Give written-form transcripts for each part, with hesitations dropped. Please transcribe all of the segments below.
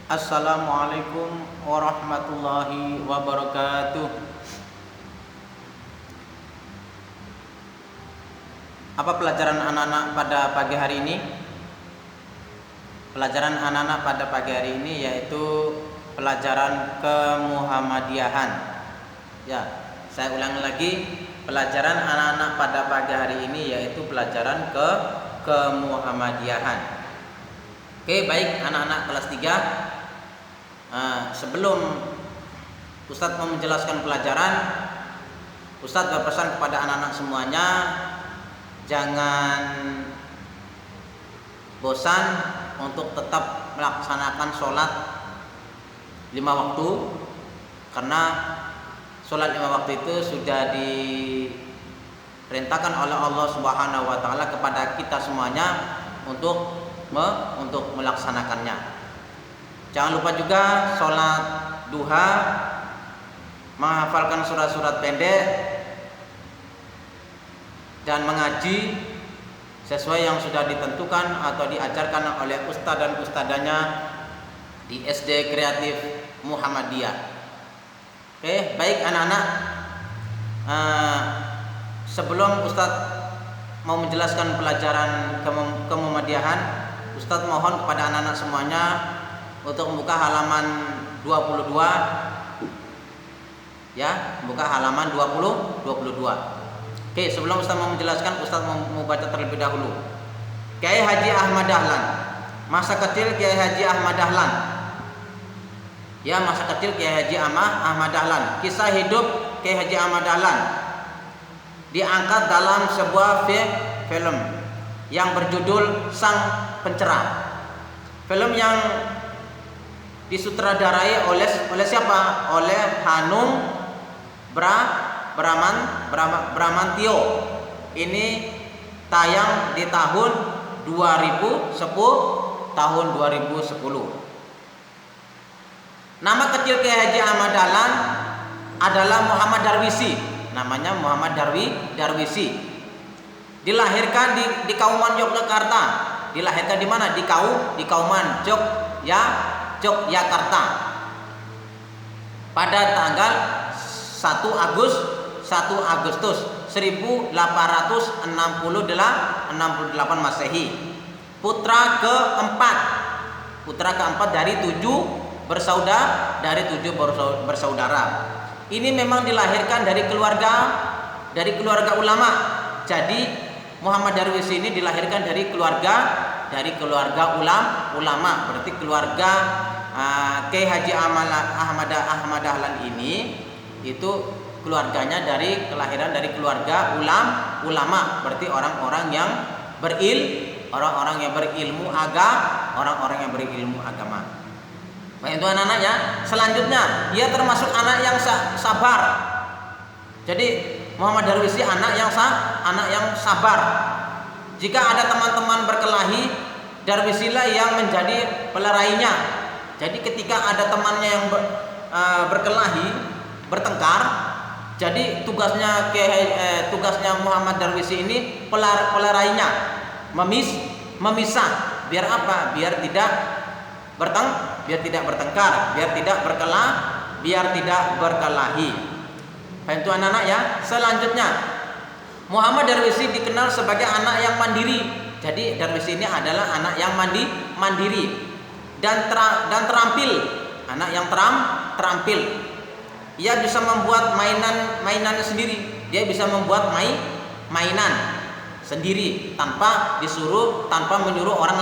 Assalamualaikum warahmatullahi wabarakatuh. Apa pelajaran anak-anak pada pagi hari ini? Pelajaran anak-anak pada pagi hari ini yaitu pelajaran kemuhammadiyahan. Ya, saya ulangi lagi, pelajaran anak-anak pada pagi hari ini yaitu pelajaran kemuhammadiyahan. Oke, baik anak-anak kelas 3. Sebelum Ustadz mau menjelaskan pelajaran, Ustadz berpesan kepada anak-anak semuanya, jangan bosan untuk tetap melaksanakan sholat 5 waktu, karena sholat 5 waktu itu sudah diperintahkan oleh Allah Subhanahu wa Ta'ala kepada kita semuanya untuk melaksanakannya. Jangan lupa juga sholat duha, menghafalkan surat-surat pendek, dan mengaji sesuai yang sudah ditentukan atau diajarkan oleh ustadz dan ustadzanya di SD Kreatif Muhammadiyah. Oke, baik anak-anak, sebelum ustadz mau menjelaskan pelajaran kemuhammadiyahan, ustadz mohon kepada anak-anak semuanya untuk membuka halaman 22, ya, buka halaman 22. Oke, sebelum Ustaz mau menjelaskan, Ustaz mau baca terlebih dahulu. Kiai Haji Ahmad Dahlan, masa kecil Kiai Haji Ahmad Dahlan. Ya, masa kecil Kiai Haji Ahmad Dahlan. Kisah hidup Kiai Haji Ahmad Dahlan diangkat dalam sebuah film yang berjudul Sang Pencerah. Film yang disutradarai oleh siapa? Oleh Hanung Bramantio. Ini tayang di tahun 2010. Nama kecil Kiai Haji Ahmad Dahlan adalah Muhammad Darwisi. Namanya Muhammad Darwisi. Dilahirkan di Kauman Yogyakarta. Dilahirkan di mana? Di Kauman Yogyakarta pada tanggal 1 Agustus 1868 Masehi. Putra keempat dari 7 bersaudara. Ini memang dilahirkan dari keluarga ulama. Jadi Muhammad Darwisi ini dilahirkan dari keluarga ulama, berarti keluarga Kiai Haji Ahmad Dahlan ini itu keluarganya kelahiran dari keluarga ulama, berarti orang-orang yang berilmu agama. Baik, itu anak-anak ya. Selanjutnya, dia termasuk anak yang sabar. Jadi Muhammad Darwisi anak yang sabar. Jika ada teman-teman berkelahi, Darwisilah yang menjadi pelerainya. Jadi ketika ada temannya yang berkelahi, bertengkar, jadi tugasnya Muhammad Darwisi ini pelerainya, memisah. Biar apa? Biar tidak bertengkar, biar tidak berkelahi. Itu anak-anak ya. Selanjutnya, Muhammad Darwisi dikenal sebagai anak yang mandiri. Jadi Darwisi ini adalah anak yang mandiri dan terampil, anak yang terampil. Ia bisa membuat mainannya sendiri. Dia bisa membuat mainan sendiri tanpa menyuruh orang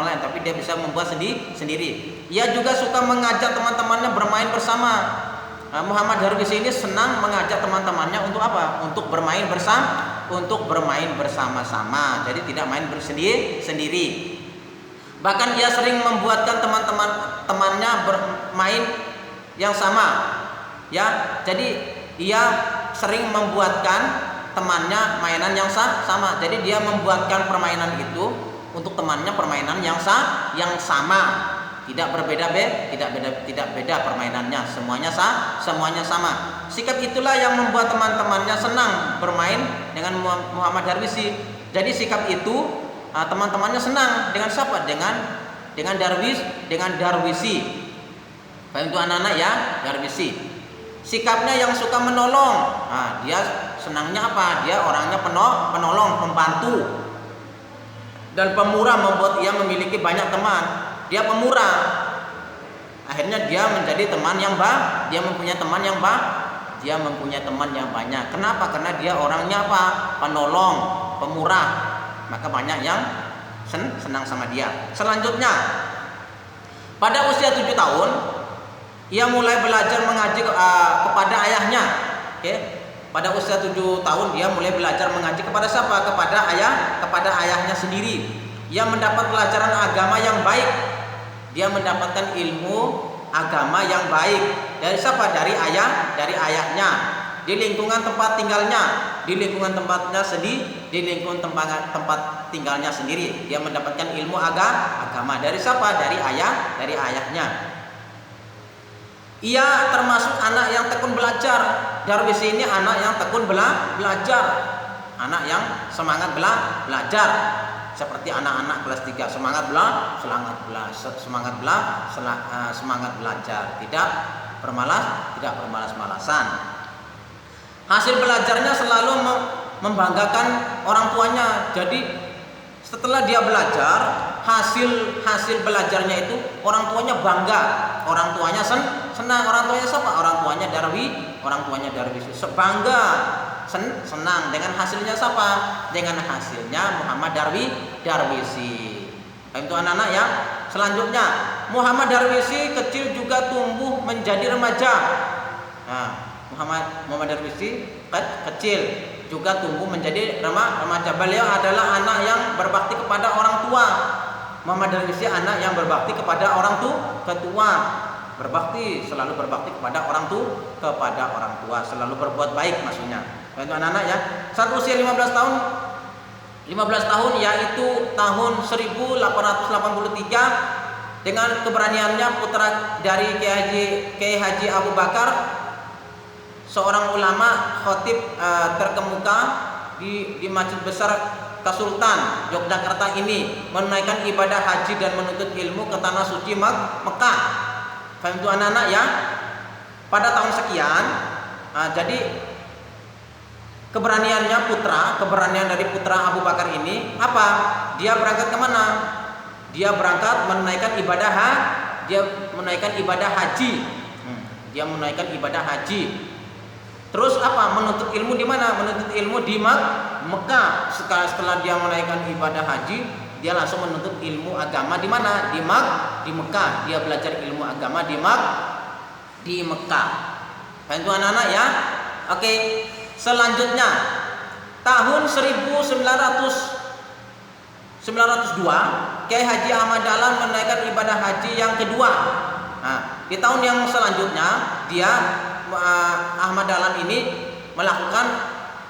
lain, tapi dia bisa membuat sendiri. Ia juga suka mengajak teman-temannya bermain bersama. Muhammad Darwisi ini senang mengajak teman-temannya untuk apa? Untuk bermain bersama-sama. Jadi tidak main sendiri. Bahkan ia sering membuatkan temannya bermain yang sama. Ya, jadi ia sering membuatkan temannya mainan yang sama. Jadi dia membuatkan permainan itu untuk temannya permainan yang sama. Tidak beda permainannya, semuanya sama. Sikap itulah yang membuat teman-temannya senang bermain dengan Muhammad Darwisi. Jadi sikap itu teman-temannya senang dengan siapa? Dengan dengan Darwisi. Paham itu anak-anak ya? Darwisi. Sikapnya yang suka menolong. Nah, dia senangnya apa? Dia orangnya penolong, pembantu. Dan pemurah, membuat ia memiliki banyak teman. Dia pemurah. Akhirnya dia menjadi teman yang dia mempunyai teman yang banyak. Kenapa? Karena dia orangnya apa? Penolong, pemurah. Maka banyak yang senang sama dia. Selanjutnya, pada usia 7 tahun, ia mulai belajar mengaji kepada ayahnya. Oke. Pada usia 7 tahun dia mulai belajar mengaji kepada siapa? Kepada ayahnya sendiri. Ia mendapat pelajaran agama yang baik. Dia mendapatkan ilmu agama yang baik dari siapa? Dari ayahnya. Di lingkungan tempat tinggalnya, di lingkungan tempat tinggalnya sendiri. Dia mendapatkan ilmu agama dari siapa? Dari ayahnya. Ia termasuk anak yang tekun belajar. Darwisi ini anak yang tekun belajar, anak yang semangat belajar. Seperti anak-anak kelas 3 semangat belajar, tidak bermalas-malasan. Hasil belajarnya selalu membanggakan orang tuanya. Jadi setelah dia belajar, hasil belajarnya itu orang tuanya bangga, orang tuanya senang. Orang tuanya siapa? Orang tuanya Darwisi. Sebangga, senang dengan hasilnya siapa? Dengan hasilnya Muhammad Darwisi. Itu anak-anak ya. Selanjutnya, Muhammad Darwisi kecil juga tumbuh menjadi remaja. Nah, Muhammad Darwisi kecil juga tumbuh menjadi remaja. Beliau adalah anak yang berbakti kepada orang tua. Muhammad Darwisi anak yang berbakti kepada orang tua. Selalu berbakti kepada orang tua, selalu berbuat baik maksudnya. Itu anak-anak ya. Saat usia 15 tahun yaitu tahun 1883, dengan keberaniannya putra dari Kiai Haji Abu Bakar, seorang ulama khatib terkemuka di Masjid Besar Kasultan Yogyakarta ini, menunaikan ibadah haji dan menuntut ilmu ke tanah suci Mekah. Faham itu anak-anak ya? Pada tahun sekian, jadi keberanian dari putra Abu Bakar ini apa? Dia berangkat kemana? Dia berangkat menunaikan ibadah haji. Dia menunaikan ibadah haji. Terus apa? Menuntut ilmu di mana? Menuntut ilmu di Mekah. Setelah dia menunaikan ibadah haji, dia langsung menuntut ilmu agama di mana? Di Mekah. Dia belajar ilmu agama di Mekah. Itu anak-anak ya. Oke. Selanjutnya, tahun 1902, Kiai Haji Ahmad Dahlan menunaikan ibadah haji yang kedua. Nah, di tahun yang selanjutnya, Ahmad Dahlan ini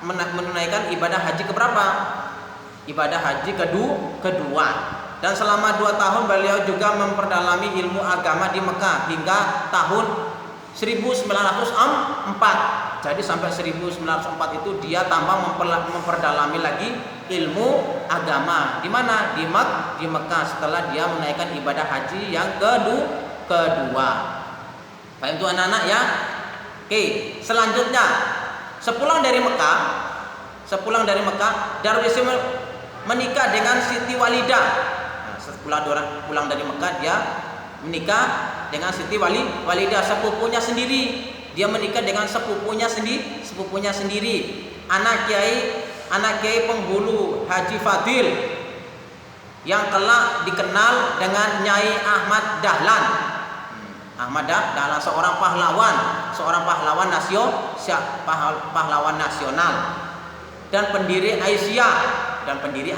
menunaikan ibadah haji keberapa? Ibadah haji kedua. Dan selama 2 tahun beliau juga memperdalami ilmu agama di Mekah hingga tahun 1904. Jadi sampai 1904 itu dia tambah memperdalami lagi ilmu agama. Di mana? Di Mekah, setelah dia menaikkan ibadah haji yang kedua. Paham itu anak-anak ya? Oke, selanjutnya sepulang dari Mekah, Darwisi menikah dengan Siti Walidah. Nah, setelah pulang dari Mekah, dia menikah dengan Siti Walidah, sepupunya sendiri. Dia menikah dengan sepupunya sendiri, anak Kiai Penghulu Haji Fadil yang kelak dikenal dengan Nyai Ahmad Dahlan. Ahmad Dahlan seorang pahlawan nasional dan pendiri Aisyah, pendiri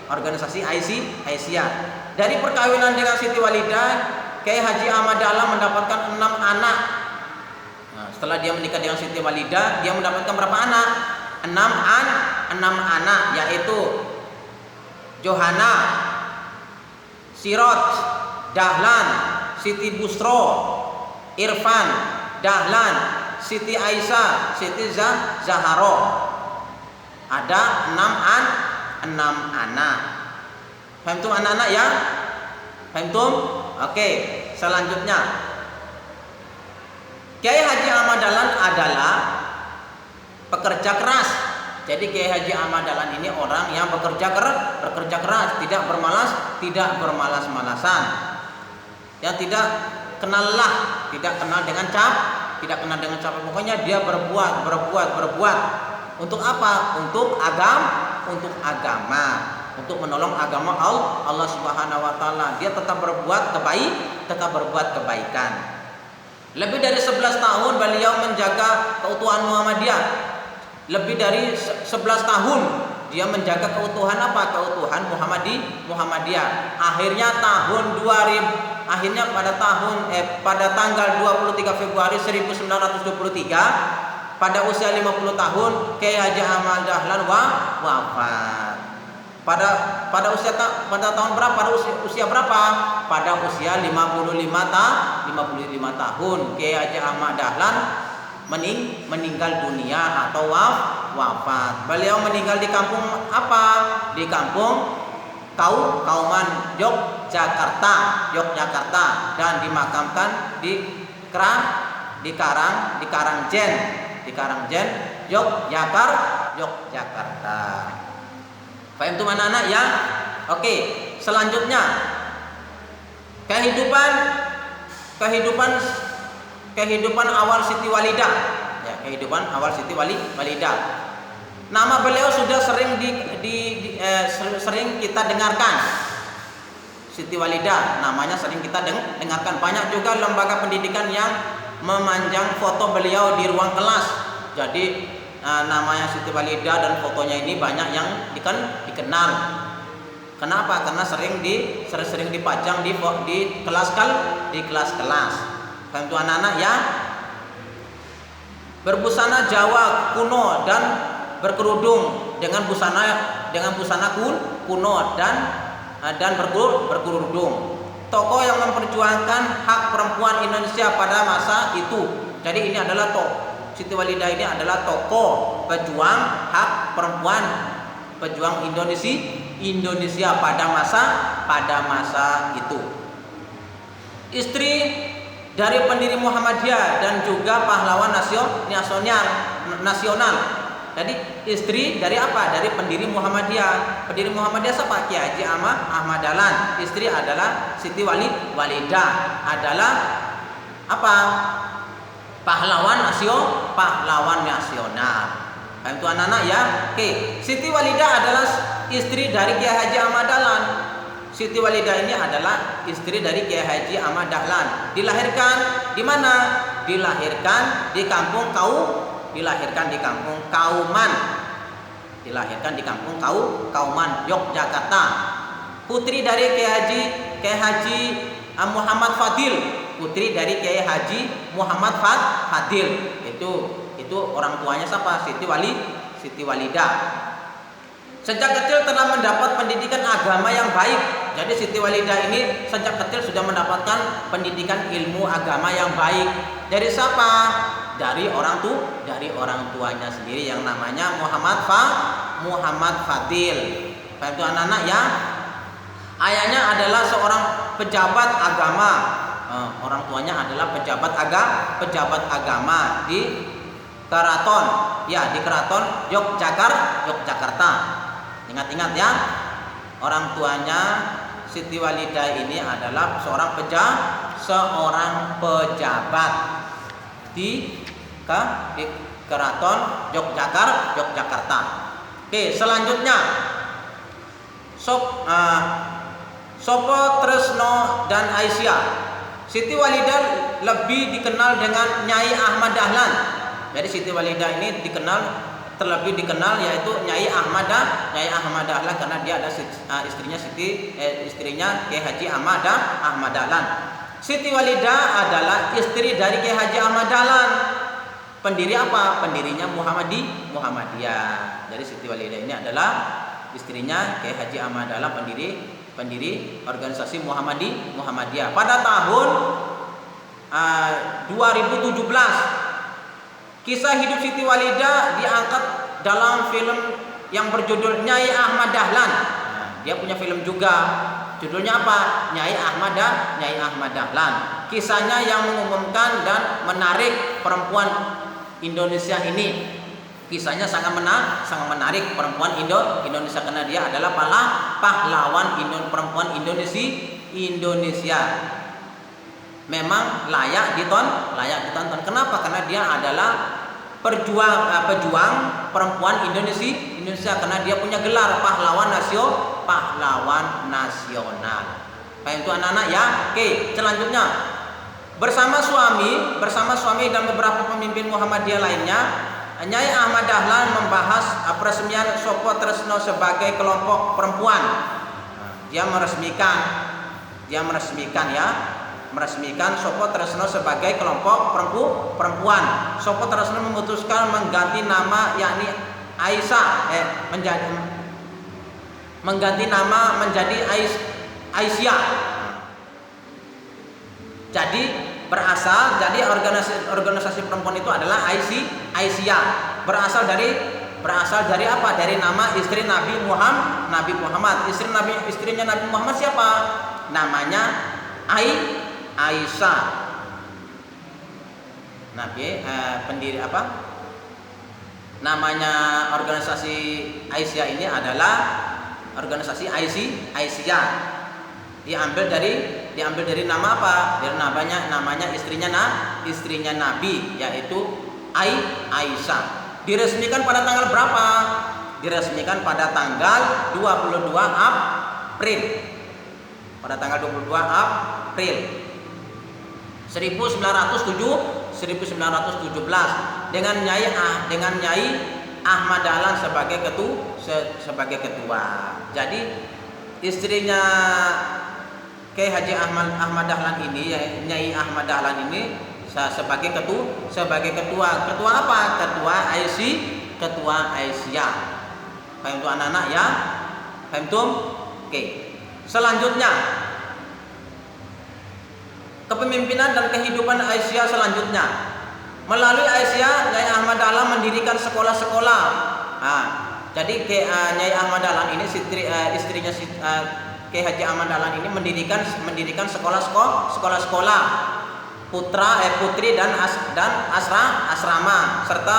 organisasi Aisyah. Dari perkawinan dengan Siti Walidah, Kiai Haji Ahmad Dahlan mendapatkan 6 anak. Nah, setelah dia menikah dengan Siti Walidah, dia mendapatkan berapa anak? 6 anak, yaitu Johana, Siroj Dahlan, Siti Busro, Irfan Dahlan, Siti Aisyah, Siti Zaharo. Ada 6 anak. Paham tuh anak-anak ya? Paham tuh? Oke, selanjutnya Kiai Haji Ahmad Dahlan adalah pekerja keras. Jadi Kiai Haji Ahmad Dahlan ini orang yang bekerja keras, tidak bermalas-malasan. Yang tidak kenal dengan capek. Pokoknya dia berbuat. Untuk apa? Untuk agama, untuk menolong agama Allah Subhanahu wa taala. Dia tetap berbuat kebaikan. Lebih dari 11 tahun beliau menjaga keutuhan Muhammadiyah. Lebih dari 11 tahun dia menjaga keutuhan apa? Keutuhan Muhammadiyah. Akhirnya pada tanggal 23 Februari 1923 pada usia 50 tahun Kiai Haji Ahmad Dahlan wafat. Pada usia berapa? Pada usia 55 tahun Kiai Haji Ahmad Dahlan meninggal dunia atau wafat. Beliau meninggal di kampung apa? Di kampung Kauman Yogyakarta dan dimakamkan di Karangjen Yogyakarta. Paham tuh anak-anak ya? Oke, selanjutnya kehidupan awal Siti Walidah. Ya, kehidupan awal Siti Walidah. Nama beliau sudah sering sering kita dengarkan. Siti Walidah namanya sering kita dengarkan. Banyak juga lembaga pendidikan yang memanjang foto beliau di ruang kelas. Jadi namanya Siti Walidah dan fotonya ini banyak yang dikenal. Kenapa? Karena sering dipajang di kelas-kelas. Tentu anak-anak ya. Berbusana Jawa kuno dan berkerudung dengan busana kuno dan berkerudung. Tokoh yang memperjuangkan hak perempuan Indonesia pada masa itu. Jadi ini adalah Siti Walidah ini adalah tokoh pejuang hak perempuan, pejuang Indonesia pada masa itu. Istri dari pendiri Muhammadiyah dan juga pahlawan nasional. Jadi istri dari apa? Dari pendiri Muhammadiyah. Pendiri Muhammadiyah siapa? Kiai Haji Ahmad Dahlan. Istri adalah Siti Walidah, adalah apa? Pahlawan nasional. Itu anak-anak ya. Oke, Siti Walidah adalah istri dari Kiai Haji Ahmad Dahlan. Siti Walidah ini adalah istri dari Kiai Haji Ahmad Dahlan. Dilahirkan di mana? Dilahirkan di kampung Kauman, Yogyakarta. Putri dari Kiai Haji Muhammad Fadil. Putri dari Kiai Haji Muhammad Fadil. Itu orang tuanya siapa? Siti Walidah. Sejak kecil telah mendapat pendidikan agama yang baik. Jadi Siti Walidah ini sejak kecil sudah mendapatkan pendidikan ilmu agama yang baik. Dari siapa? Dari orang tuanya sendiri yang namanya Muhammad Fadil. Paham itu anak-anak ya? Ayahnya adalah seorang pejabat agama. Orang tuanya adalah pejabat agama di Keraton Yogyakarta. Ingat-ingat ya, orang tuanya Siti Walidah ini adalah seorang pejabat di Keraton Yogyakarta. Oke, selanjutnya Sopo Tresno dan Aisyah. Siti Walidah lebih dikenal dengan Nyai Ahmad Dahlan. Jadi Siti Walidah ini terlebih dikenal yaitu Nyai Ahmad Dahlan karena dia ada istrinya Kiai Haji Ahmad Dahlan. Siti Walidah adalah istri dari Kiai Haji Ahmad Dahlan. Pendiri apa? Pendirinya Muhammadiyah. Jadi Siti Walidah ini adalah istrinya Kiai Haji Ahmad Dahlan, pendiri organisasi Muhammadiyah. Pada tahun 2017 kisah hidup Siti Walidah diangkat dalam film yang berjudul Nyai Ahmad Dahlan. dia punya film juga. Judulnya apa? Nyai Ahmad Dahlan. Kisahnya yang mengumumkan dan menarik perempuan Indonesia ini. Kisahnya sangat menarik perempuan Indonesia karena dia adalah pahlawan perempuan Indonesia. Memang layak ditonton. Kenapa? Karena dia adalah pejuang perempuan Indonesia karena dia punya gelar pahlawan nasional. Paham itu anak-anak ya? Oke, selanjutnya bersama suami dan beberapa pemimpin Muhammadiyah lainnya, Nyai Ahmad Dahlan membahas peresmian Sopo Tresno sebagai kelompok perempuan. Dia meresmikan Sopo Tresno sebagai kelompok perempuan. Sopo Tresno memutuskan mengganti nama yakni menjadi Aisyah. Jadi organisasi perempuan itu adalah Aisyah. Berasal dari apa? Dari nama istri Nabi Muhammad. Istrinya Nabi Muhammad siapa? Namanya Aisyah. Pendiri apa? Namanya organisasi Aisyah ini adalah organisasi Aisyah. Diambil dari nama apa? Dari namanya istrinya Nabi, yaitu Aisyah. Diresmikan pada tanggal berapa? Diresmikan pada tanggal 22 April. Pada tanggal 22 April 1917 dengan Nyai Ahmad Dahlan sebagai ketua. Jadi istrinya Kiai Haji Ahmad Dahlan ini, Nyai Ahmad Dahlan ini sebagai ketua. Ketua apa? Ketua Aisyah. Paham itu anak-anak ya? Paham itu? Oke. Selanjutnya, kepemimpinan dan kehidupan Aisyah selanjutnya. Melalui Aisyah, Nyai Ahmad Dahlan mendirikan sekolah-sekolah. Jadi Nyai Ahmad Dahlan ini istrinya Kiai Haji Ahmad Dahlan ini mendirikan sekolah-sekolah putri dan asrama serta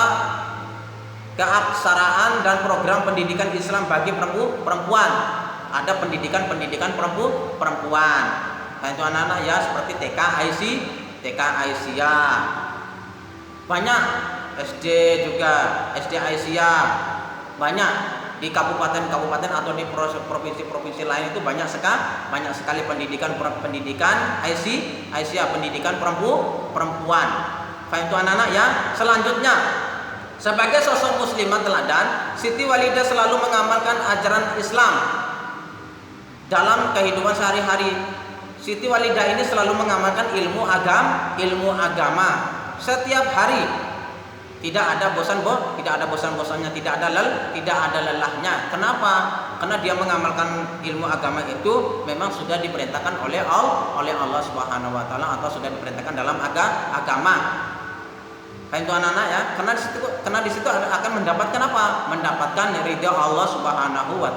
keaksaraan dan program pendidikan Islam bagi perempuan. Ada pendidikan perempuan. Nah, itu anak-anak ya, seperti TK Aisyah. Banyak SD juga, SD Aisyah. Banyak di kabupaten-kabupaten atau di provinsi-provinsi lain itu banyak sekali pendidikan Aisyah, pendidikan perempuan. Faham itu anak-anak ya? Selanjutnya, sebagai sosok muslimah teladan, Siti Walidah selalu mengamalkan ajaran Islam dalam kehidupan sehari-hari. Siti Walidah ini selalu mengamalkan ilmu agama setiap hari. Tidak ada bosan-bosannya, tidak ada lelahnya. Kenapa? Karena dia mengamalkan ilmu agama itu memang sudah diperintahkan oleh Allah Subhanahu wa taala, atau sudah diperintahkan dalam agama. Itu anak-anak ya, karena di situ akan mendapatkan apa? Mendapatkan ridha Allah Subhanahu wa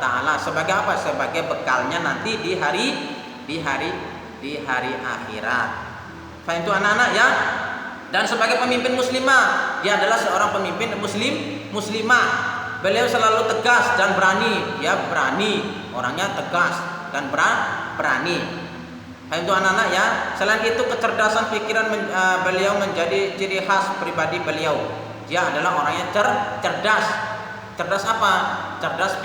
taala. Sebagai apa? Sebagai bekalnya nanti di hari akhirat. Itu anak-anak ya. Dan sebagai pemimpin muslimah, dia adalah seorang pemimpin muslimah. Beliau selalu tegas dan berani, orangnya tegas dan berani. Itu anak-anak ya. Selain itu, kecerdasan pikiran beliau menjadi ciri khas pribadi beliau. Dia adalah orangnya cerdas. Cerdas apa? Cerdas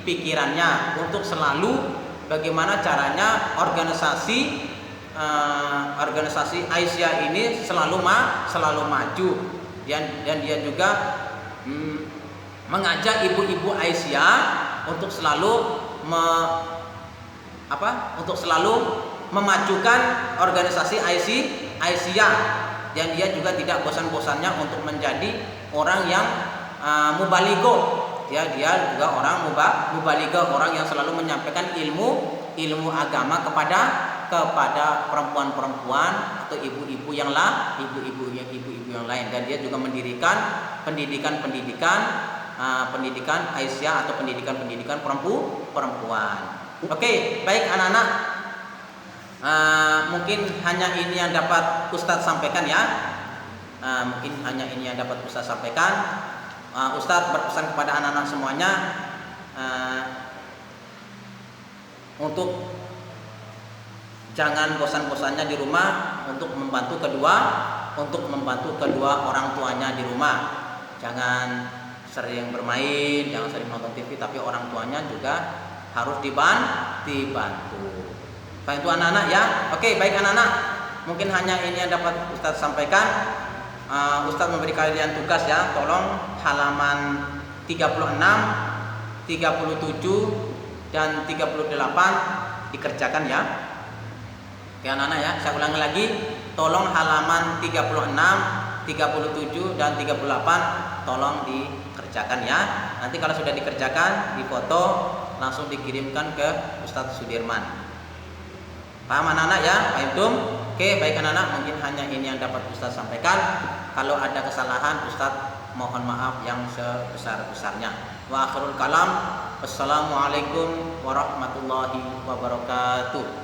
pikirannya untuk selalu bagaimana caranya organisasi Aisyah ini selalu maju. Dan dia juga mengajak ibu-ibu Aisyah untuk selalu memajukan organisasi Aisyah. Dan dia juga tidak bosan-bosannya untuk menjadi orang yang mubalighah. Dia juga orang mubalighah, orang yang selalu menyampaikan ilmu agama kepada perempuan-perempuan atau ibu-ibu yang lain. Dan dia juga mendirikan pendidikan pendidikan Aisyah atau pendidikan perempuan. Oke, baik anak-anak, mungkin hanya ini yang dapat Ustadz sampaikan ya. Mungkin hanya ini yang dapat Ustadz sampaikan. Ustadz berpesan kepada anak-anak semuanya untuk jangan bosan-bosannya di rumah untuk membantu kedua orang tuanya di rumah. Jangan sering bermain, jangan sering nonton TV, tapi orang tuanya juga harus dibantu. Baik itu anak-anak ya. Oke, baik anak-anak. Mungkin hanya ini yang dapat Ustadz sampaikan. Ustadz memberi kalian tugas ya. Tolong halaman 36, 37 dan 38 dikerjakan ya. Oke anak-anak ya, saya ulangi lagi. Tolong halaman 36, 37 dan 38 tolong dikerjakan ya. Nanti kalau sudah dikerjakan, difoto, langsung dikirimkan ke Ustadz Sudirman. Paham anak-anak ya? Paham tum? Oke, baik anak-anak, mungkin hanya ini yang dapat Ustadz sampaikan. Kalau ada kesalahan, Ustadz mohon maaf yang sebesar-besarnya. Wa akhirul kalam. Wassalamualaikum warahmatullahi wabarakatuh.